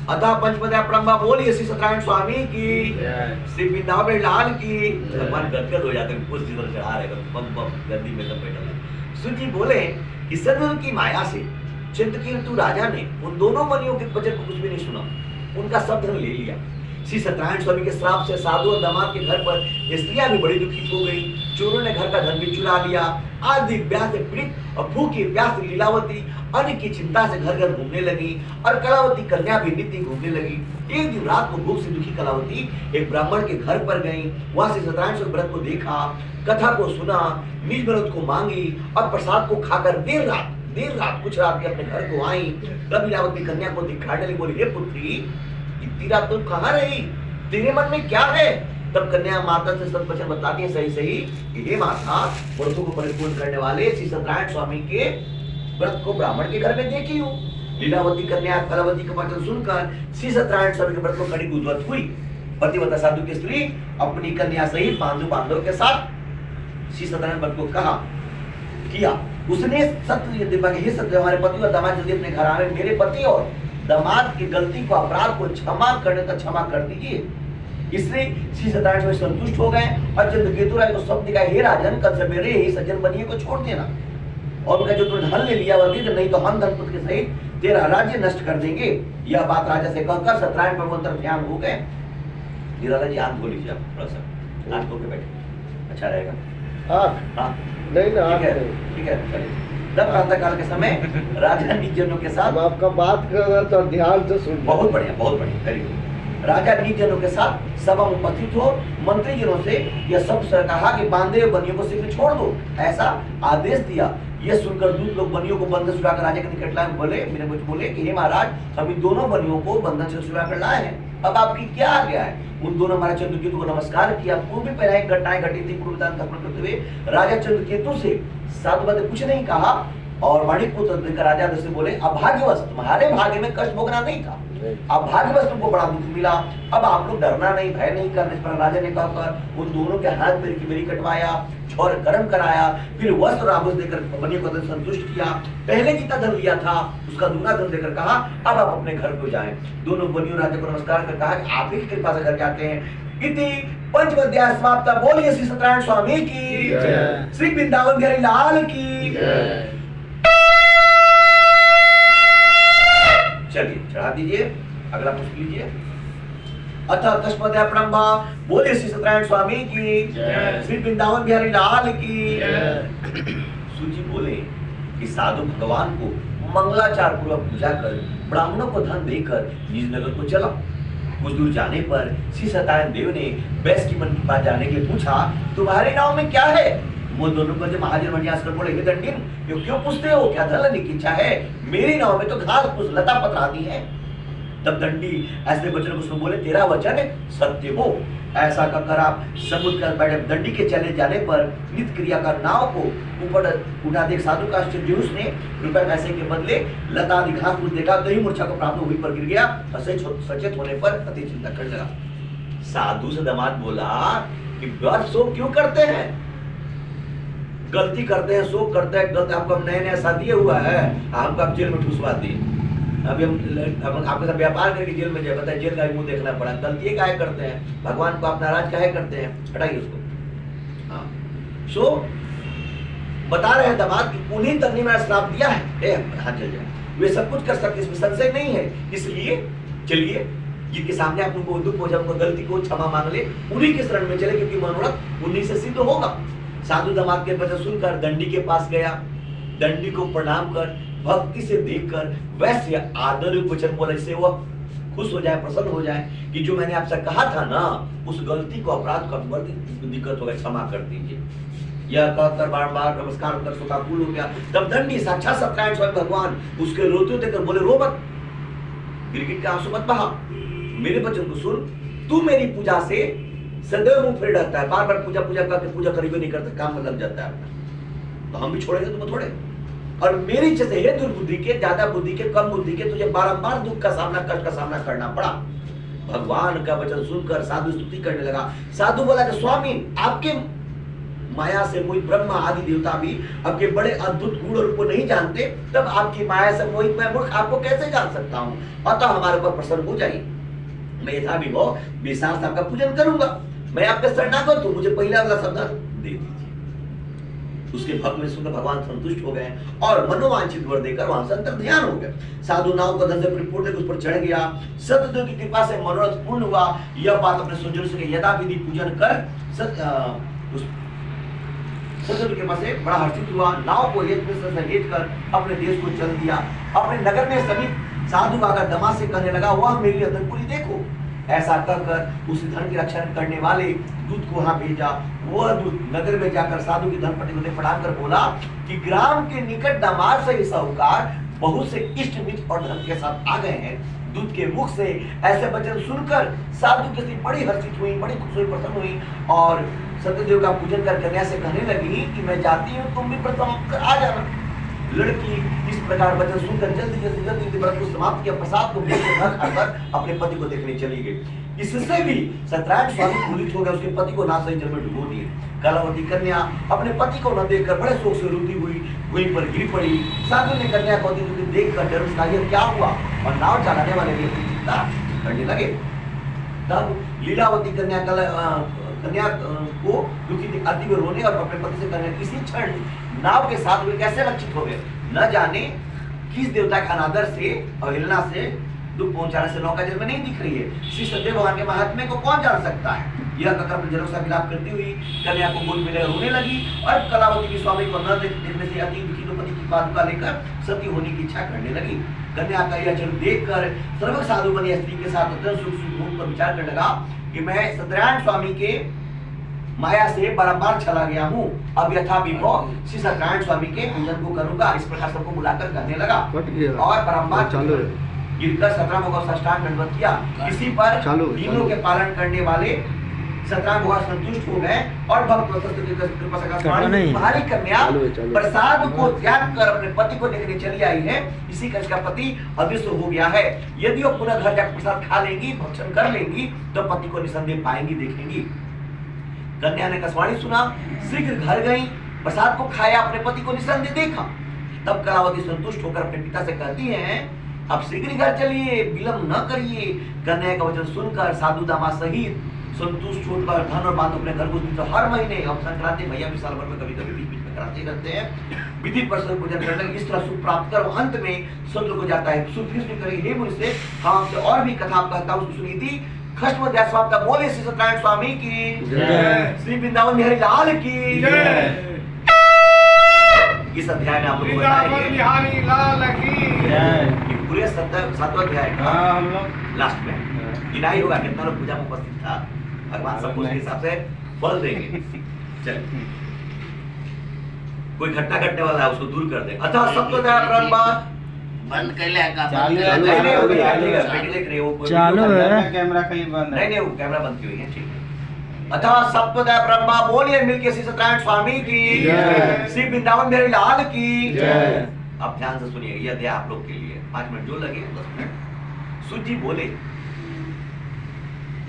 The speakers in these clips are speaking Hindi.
अतः पंचपदे अपरंबा बोलिए श्री सत्यनारायण स्वामी की, श्री वृंदावन लाल की। भगवान गदगद हो जाते हैं, कुछ जिधर चढ़ा रहे बम बम गद्दी में सब बैठा है। सुजी बोले कि सदगुरु की माया से चिंतकीर्तु राजा ने उन दोनों मुनियों के वचन को कुछ भी नहीं सुना, उनका सब धन ले लिया। श्री सत्यनारायण स्वामी के श्राप से साधु और दामाद के घर पर स्त्रियां भी बड़ी दुखित हो गई। चोरों ने घर का धन भी चुरा लिया। आदि व्यास से पीड़ित और भूखी प्यास लीलावती अन्न की चिंता से घर घर घूमने लगी और कलावती कन्या भी नित्य घूमने लगी। एक दिन रात को भूख से दुखी कलावती एक ब्राह्मण के घर पर गई। वहां से सत्यनारायण स्वामी व्रत को देखा, कथा को सुना, निज व्रत को मांगी और प्रसाद को खाकर देर रात कुछ रात के अपने घर को आई। तब लीलावती कन्या को दिखाने लगी, बोली हे पुत्री, इतनी रात तुम कहाँ रही, तेरे मन में क्या है? तब कन्या माता से सब वचन बताती है सही सही कि हे माता, व्रतों को परिपूर्ण करने वाले श्री सत्यनारायण स्वामी के व्रत को ब्राह्मण के घर में देखी हूँ। लीलावती कन्या कलावती का वचन सुनकर श्री सत्यनारायण स्वामी के व्रत को कड़ी उद्वत हुई। पतिव्रता साधु की स्त्री अपनी कन्या सहित पांडव के साथ श्री सत्यनारायण व्रत को कहा किया। उसने सत्य दिखा कि हे सत्य, हमारे पति और दामाद जल्दी अपने घर आए, मेरे पति और दामाद की गलती को अपराध को क्षमा करने तक क्षमा कर दीजिए। इसलिए श्री सत्यनारायण स्वामी संतुष्ट हो गए और चंद्रकेतु राय को सब दिखाया, हे राजन, कल सवेरे ही सज्जन बनिए को छोड़ देना और उनका जो तुमने धन ले लिया वह दे दे, नहीं तो हम धनपुत्र के सहित तेरा राज्य नष्ट कर देंगे। यह बात राजा से कहकर सत्यनारायण प्रभु अंतर ध्यान हो गए। निराला जी हाथ धो लीजिए, आप थोड़ा सा हाथ धो के बैठे, अच्छा रहेगा। हाँ नहीं ना, ठीक है चलिए। तब प्रातः काल के समय राजा निज जनों के साथ, आपका बात कर तो ध्यान से सुन। बहुत बढ़िया वेरी गुड। राजा निज जनों के साथ सभा में उपस्थित हो मंत्री जनों से यह सब कहा कि बांधे हुए बनियों को शीघ्र छोड़ दो, ऐसा आदेश दिया। यह सुनकर दूत लोग बनियों को बंधन छुड़ाकर राजा के निकट लाए। बोले कि हे महाराज, हम इन दोनों बनियों को बंधन से छुड़ाकर लाए हैं, अब आपकी क्या आ गया है? उन दोनों महाराज चंद्रकेतु को नमस्कार किया। पूर्व में पहले घटनाएं घटी थी, पूर्व करते हुए राजा चंद्रकेतु से साधु बातें कुछ नहीं कहा और मणिपुत्र देकर राजा से बोले, अभाग्यवश तुम्हारे भाग्य में कष्ट भोगना नहीं था, अब भाग्यवश तुमको बड़ा दुख मिला, अब आप लोग डरना नहीं, भय नहीं करना। इस पर राजा ने कहकर उन दोनों के हाथ पैर की मेरी कटवाया, छौर गर्म कराया, फिर वस्त्र आभूषण देकर बनियों को संतुष्ट किया। पहले जितना धन लिया था उसका दुगना धन देकर कहा, अब आप अपने घर को जाएं। दोनों बनियों राजा को नमस्कार कर कहा कि आप ही की कृपा से घर जाते हैं। इति पंचमध्याय समाप्त। बोलिए श्री सत्यनारायण स्वामी की, श्री वृंदावन बिहारी लाल की। चलिए चढ़ा दीजिए, अगला पुष्प लीजिए। अतः कस्मदया प्रंभा, बोले श्री सत्यनारायण स्वामी की, श्री वृंदावन बिहारी लाल की। सूची बोले कि साधु भगवान को मंगलाचार पूर्वक पूजा कर ब्राह्मणों को धन देकर निज नगर को चला। कुछ दूर जाने पर श्री सत्यनारायण देव ने वैश्य की मन के पास जाने के लिए पूछा, तुम्हारे नाव में क्या है? वो दोनों बजे महाजन मणियास कर बोले, हे दंडिन, ये क्यों पूछते हो, क्या धन लेने की इच्छा है? मेरी नाव में तो घास फूस लता पत्र आदि है। तब दंडी ऐसे वचन को बोले, तेरा वचन सत्य हो। ऐसा कहकर आप समुद्र कर बैठे। दंडी के चले जाने पर नित्य क्रिया कर नाव को ऊपर उठा देख साधु का आश्चर्य, उसने रुपए पैसे के बदले लता आदि घास फूस देखा, दही मूर्छा को प्राप्त हुई पर गिर गया। सचेत होने पर अति चिंता करने लगा। साधु से दामाद बोला कि व्यर्थ शोक क्यों करते हैं, गलती करते हैं, शोक करते हैं, गलती आपको नया नया शादी हुआ है, हमको आप जेल में ठुसवा दी, अभी हम आपके साथ व्यापार करके जेल में जाए, बताए जेल का मुंह देखना पड़ा। गलती काहे करते हैं, भगवान को आप नाराज काहे करते हैं, हटाइए उसको। हाँ सो बता रहे हैं दामाद कि उन्हीं तक ने मेरा श्राप दिया है, हाथ चल जाए, वे सब कुछ कर सकते, इसमें संशय नहीं है। इसलिए चलिए जिनके सामने आप उनको दुख हो जाए, उनको गलती को क्षमा मांग ले, उन्हीं के शरण में चले, क्योंकि मनोरथ उन्हीं से सिद्ध होगा। साधु दामाद के वचन सुनकर दंडी के पास गया। दंडी को प्रणाम कर भक्ति से देखकर वैसे आदर वचन बोला, इससे वह खुश हो जाए, प्रसन्न हो जाए कि जो मैंने आपसे कहा था ना, उस गलती को, अपराध को दिक्कत होगा, क्षमा कर दीजिए। यह कहकर बार बार नमस्कार कर शोकाकुल हो गया। तब दंडी साक्षात सत्यनारायण स्वामी भगवान उसके रोते देखकर बोले, रो मत, गिरगिट का आंसू मत बहा, मेरे वचन को सुन, तू मेरी पूजा से सदैव मुंह फेर रहता है, बार बार पूजा करके पूजा करीबी नहीं करता, काम में लग जाता है अपना, तो हम भी छोड़ेंगे तुम थोड़े। और मेरी इच्छा से हे दुर्बुद्धि के, ज्यादा बुद्धि के, कम बुद्धि के, तुझे बारंबार दुख का सामना, कष्ट का सामना करना पड़ा। भगवान का वचन सुनकर साधु स्तुति करने लगा। साधु बोला कि स्वामी, आपके माया से मोहित ब्रह्मा आदि देवता भी आपके बड़े अद्भुत गुण रूप को नहीं जानते, तब आपकी माया से मोहित मैं मूर्ख आपको कैसे जान सकता हूँ। अतः हमारे ऊपर प्रसन्न हो जाइए। मैं यथा भी हो विश्वास आपका पूजन करूंगा। मैं आपका शरणागत हूं, मुझे पहला वाला शब्द दे दीजिए। उसके भक्त में सुनकर भगवान संतुष्ट हो गए और मनोवांछित वर देकर वहां से अंतर ध्यान हो गए। साधु नाव का धन से परिपूर्ण उस पर चढ़ गया। सतदेव की कृपा से मनोरथ पूर्ण हुआ। यह बात अपने सुजन से यदा विधि पूजन कर सतदेव की कृपा से बड़ा हर्षित हुआ। नाव को एक से सहेज कर अपने देश को चल दिया। अपने नगर में सभी साधु आकर दमा से कहने लगा, वह मेरी अदनपुरी देखो। ऐसा कहकर उस धन की रक्षा करने वाले दूत को वहां भेजा। वह दूत नगर में जाकर साधु की धनपति को प्रणाम कर बोला कि ग्राम के निकट दामाद से साहूकार बहुत से इष्ट मित्र और धन के साथ आ गए हैं। दूत के मुख से ऐसे वचन सुनकर साधु की स्त्री बड़ी हर्षित हुई, बड़ी खुश हुई, प्रसन्न हुई और सत्यदेव का पूजन कर कन्या से कहने लगी कि मैं जाती हूँ, तुम भी प्रसन्न आ जाना। लड़की इस प्रकार वचन सुनकर जल्दी व्रत को समाप्त किया। प्रसाद को भोग न खाकर अपने पति को देखने चली गई। इससे भी सत्यनारायण स्वामी क्रोधित हो गए, उसके पति को नासही जल में डुबो दिए। कलावती कन्या अपने पति को न देखकर बड़े शोक से रोती हुई वहीं पर गिर पड़ी। साधु ने कन्या को देखकर डर उसका यह क्या हुआ और नाव चलाने वाले भी अपनी चिंता करने लगे। तब लीलावती कन्या को दुखी थी, अति में रोने और अपने पति से कहने इसी क्षण नाव के साथ वे कैसे रक्षित हो गए। न जाने किस देवता के अनादर से अवहेलना से दुख पहुंचाने से नौका जल में नहीं दिख रही है। श्री सत्यदेव भगवान के महात्म्य को कौन जान सकता है। यह कहकर अपने जनों से विलाप करती हुई कन्या को गोद में ले रोने लगी और कलावती की स्वामी को न देखने से अति दुखी पति की पादुका लेकर सती होने की इच्छा करने लगी। कन्या का यह चल देखकर सर्व साधु बनी स्त्री के साथ अत्यंत सुख पर विचार करने लगा कि मैं सत्यनारायण स्वामी के माया से बारंबार चला गया हूँ। अब यथा विभव श्री सत्यनारायण स्वामी के पूजन को करूंगा। इस प्रकार सबको बुलाकर कहने लगा और बारंबार गिरकर 17 भोग साष्टांग दंडवत किया। इसी पर तीनों के पालन करने वाले 17 भोग संतुष्ट हो गए और भक्त कृपा से तुम्हारी कन्या प्रसाद को त्याग कर अपने पति को देखने चली आई है। इसी का इसका पति अदृश्य हो गया है। यदि वो पुनः घर जाकर प्रसाद खा लेंगी, भक्षण कर लेंगी तो पति को निसंदेह पाएंगी, देखेंगी। कन्या ने कसवाणी सुना, शीघ्र घर गई, प्रसाद को खाया, अपने पति को निसंदेह देखा। तब कलावती संतुष्ट होकर अपने पिता से कहती हैं, अब शीघ्र घर चलिए, विलंब न करिए। कन्या का वचन सुनकर साधु दामा सहित संतुष्ट होकर धन और बात अपने घर को तो हर महीने हम संक्रांति भैया भी साल भर में कभी कभी बीच में कराते रहते हैं। विधि पर पूजन करने इस तरह सुख प्राप्त कर अंत में स्वर्ग को जाता है। सुफीस करें हे मुनि से हम आपसे और भी कथा कहता हूँ सुनी थी। खष्म समाप्त बोले श्री सत्यनारायण स्वामी की जय, श्री वृंदावन बिहारी लाल की जय। इस अध्याय में आप लोग बताएंगे बिहारी लाल की जय। पूरे 7वां अध्याय का लास्ट में गिनाई होगा कितना लोग पूजा में उपस्थित था। भगवान सबको उसके हिसाब से फल देंगे। चल कोई घटना घटने वाला है उसको दूर कर दे। अतः सबको ब्रह्म बंद कर ले का चालू है कैमरा कहीं बंद है। नहीं वो कैमरा बंद की हुई है, ठीक है। अतः सप्तदा ब्रह्मा बोलिए मिलके श्री सत्यनारायण स्वामी की जय, श्री वृंदावन बिहारी लाल की जय। अब ध्यान से सुनिए, यह अध्याय आप लोग के लिए 5 मिनट जो लगे 10 मिनट। सूत जी बोले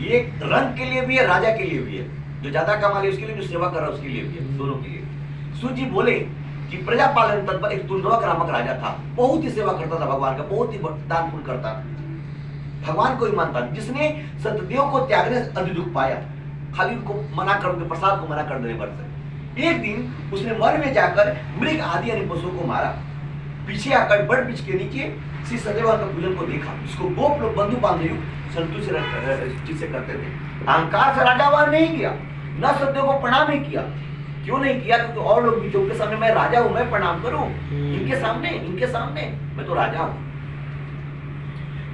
ये रंग के लिए भी है, राजा के लिए भी है। जो ज्यादा कमा ले उसके लिए, जो सेवा कर रहा है उसके लिए भी है, दोनों के लिए। सूत जी बोले कि प्रजा पालन तत्पर एक तुलनवक नामक राजा था। बहुत ही सेवा करता था भगवान का, बहुत ही दान पुण्य करता था, भगवान को ही मानता। जिसने सतदेव को त्यागने से अधिक दुख पाया, खाली उनको मना कर उनके प्रसाद को मना कर देने पर से। एक दिन उसने वन में जाकर मृग आदि यानी पशुओं को मारा। पीछे आकर बड़ वृक्ष के नीचे श्री सत्यदेव का पूजन को देखा। इसको गोप लोग बंधु बांधव संतुष्ट से करते थे। अहंकार से राजा वार नहीं किया, न सत्यदेव को प्रणाम ही किया। क्यों नहीं किया? क्योंकि और लोग भी थे, उनके सामने मैं राजा हूं, मैं प्रणाम करूं। इनके सामने मैं तो राजा हूं।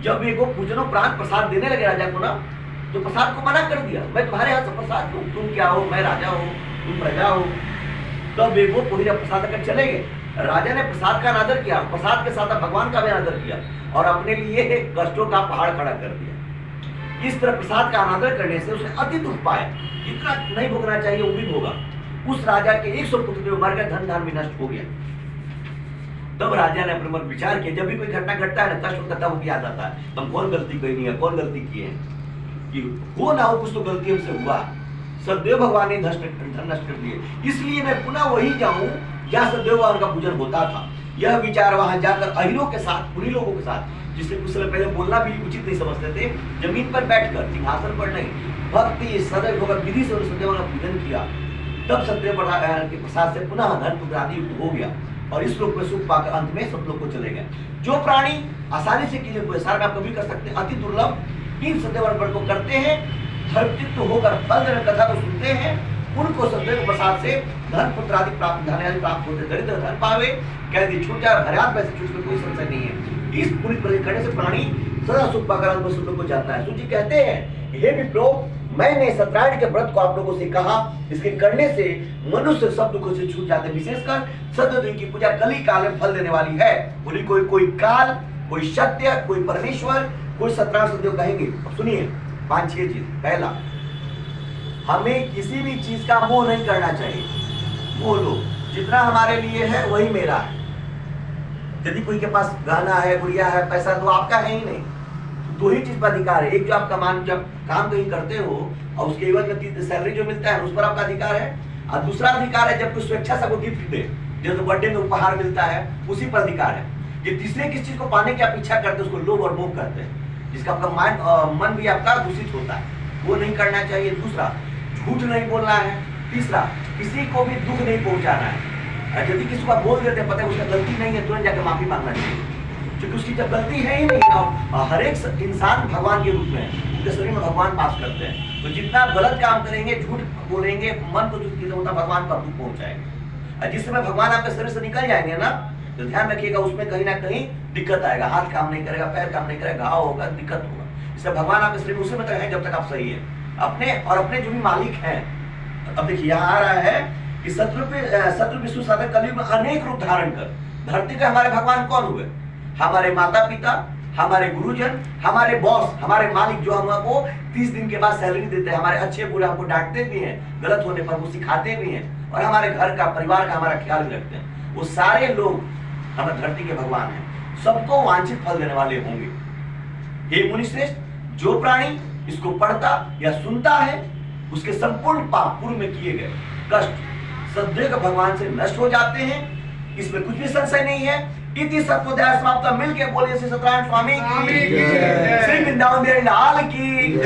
जब ये पूजनों प्राण प्रसाद देने लगे राजा को ना, तो प्रसाद को मना कर दिया। मैं तुम्हारे हाथ से प्रसाद दूं, तुम क्या हो, मैं राजा हूं, तुम प्रजा हो। तब वे पूजा प्रसाद कर चले गए। राजा ने प्रसाद का अनादर किया, प्रसाद के साथ भगवान का भी अनादर किया और अपने लिए कष्टों का पहाड़ खड़ा कर दिया। इस तरह प्रसाद का अनादर करने से उसने अति दुख पाया। इतना नहीं भोगना चाहिए वो भी भोगा। उस राजा के 100 पुत्र मर गए, धन धान भी नष्ट हो गया। तब राजा ने अपने मन विचार किया, जब भी कोई घटना घटता है ना, कष्ट होता है, वो याद आता है हम कौन गलती की नहीं है, कौन गलती की है, कि हो ना हो कुछ तो गलती हमसे हुआ। सदैव भगवान ने धन नष्ट कर दिए, इसलिए मैं पुनः वही जाऊं जहाँ सदैव भगवान का पूजन होता था। यह विचार वहां जाकर अहिरों के साथ, बुरी लोगों के साथ, जिससे कुछ समय पहले बोलना भी उचित नहीं समझते थे, जमीन पर बैठकर, सिंहासन पर नहीं, भक्ति सदैव होकर विधि से सदैव का पूजन किया, तब सदैव के प्रसाद से पुनः धन पुत्र आदि युक्त हो गया और इस लोक में सुख पाकर अंत में सब लोग को चले गए। जो प्राणी आसानी से किए हुए सार में आप कभी कर सकते हैं, अति दुर्लभ इन सदैव अर्पण को करते हैं, धर्मचित्त होकर फल देने कथा को सुनते हैं, उनको सदैव प्रसाद से धन पुत्र आदि प्राप्त, धन आदि प्राप्त होते, दरिद्र धन पावे, कैदी छूट जाए, हरियात पैसे छूट में कोई संशय नहीं है। इस पूरी प्रक्रिया करने से प्राणी सदा सुख पाकर अंत में सुख को जाता है। सूची कहते हैं, हे विप्रो, मैंने सत्यनारायण के व्रत को आप लोगों से कहा, इसके करने से मनुष्य सब दुखों से छूट जाते हैं, विशेषकर सत्यदेव की पूजा कली काल में फल देने वाली है। बोली कोई काल, कोई सत्य, कोई परमेश्वर, कोई सत्यनारायण सदैव कहेंगे। सुनिए 5-6 चीज। पहला, हमें किसी भी चीज का मोह नहीं करना चाहिए। बोलो जितना हमारे लिए है वही मेरा है। यदि कोई के पास गहना है, गुड़िया है, पैसा, तो आपका है ही नहीं। दो ही चीज पर अधिकार है, एक जो आपका जब काम कहीं करते हो और उसके एवज में सैलरी जो मिलता है उस पर आपका अधिकार है, और दूसरा अधिकार है जब कोई स्वेच्छा से आपको गिफ्ट दे, जैसे बर्थडे में उपहार मिलता है, उसी पर अधिकार है। ये तीसरे किस चीज को पाने की आप इच्छा करते हैं उसको लोभ और मोह करते हैं, जिसका आपका मन भी आपका दूषित होता है, वो नहीं करना चाहिए। दूसरा, झूठ नहीं बोलना है। तीसरा, किसी को भी दुख नहीं पहुंचाना है। यदि किसी को बोल देते हैं, पता है उसका गलती नहीं है, तुरंत जाकर माफी मांगना चाहिए, क्योंकि उसकी जब गलती है ही नहीं ना। हर एक इंसान भगवान के रूप में है, उनके शरीर में भगवान वास करते हैं, तो जितना आप गलत काम करेंगे, झूठ बोलेंगे, मन को दुख होता, भगवान का दुख पहुंचाएंगे। जिस समय भगवान आपके शरीर से निकल जाएंगे ना, तो ध्यान रखिएगा उसमें कहीं ना कहीं दिक्कत आएगा, हाथ काम नहीं करेगा, पैर काम नहीं करेगा, घाव होगा, दिक्कत होगा। इसलिए भगवान आपके शरीर में उसी में तक है जब तक आप सही है, अपने जो भी मालिक हैं। अब देखिए यहाँ आ रहा है कि शत्रु विष्णु साधक कलयुग में अनेक रूप धारण कर, धरती के हमारे भगवान कौन हुए? हमारे माता पिता, हमारे गुरुजन, हमारे बॉस, हमारे मालिक, जो हमको 30 दिन के बाद सैलरी देते हैं, हमारे अच्छे बुरे हमको डांटते भी हैं, गलत होने पर वो सिखाते भी हैं, और हमारे घर का, परिवार का हमारा ख्याल भी रखते हैं। वो सारे लोग हमारे धरती के भगवान हैं, सबको वांछित फल देने वाले होंगे। हे मुनिश्रेष्ठ, जो प्राणी इसको पढ़ता या सुनता है, उसके संपूर्ण पाप पूर्व में किए गए कष्ट सदैव भगवान से नष्ट हो जाते हैं, इसमें कुछ भी संशय नहीं है। इति सत्वोदय समाप्त। मिल के बोलिए श्री सत्यनारायण स्वामी की, श्री वृंदावन बिहारी लाल की।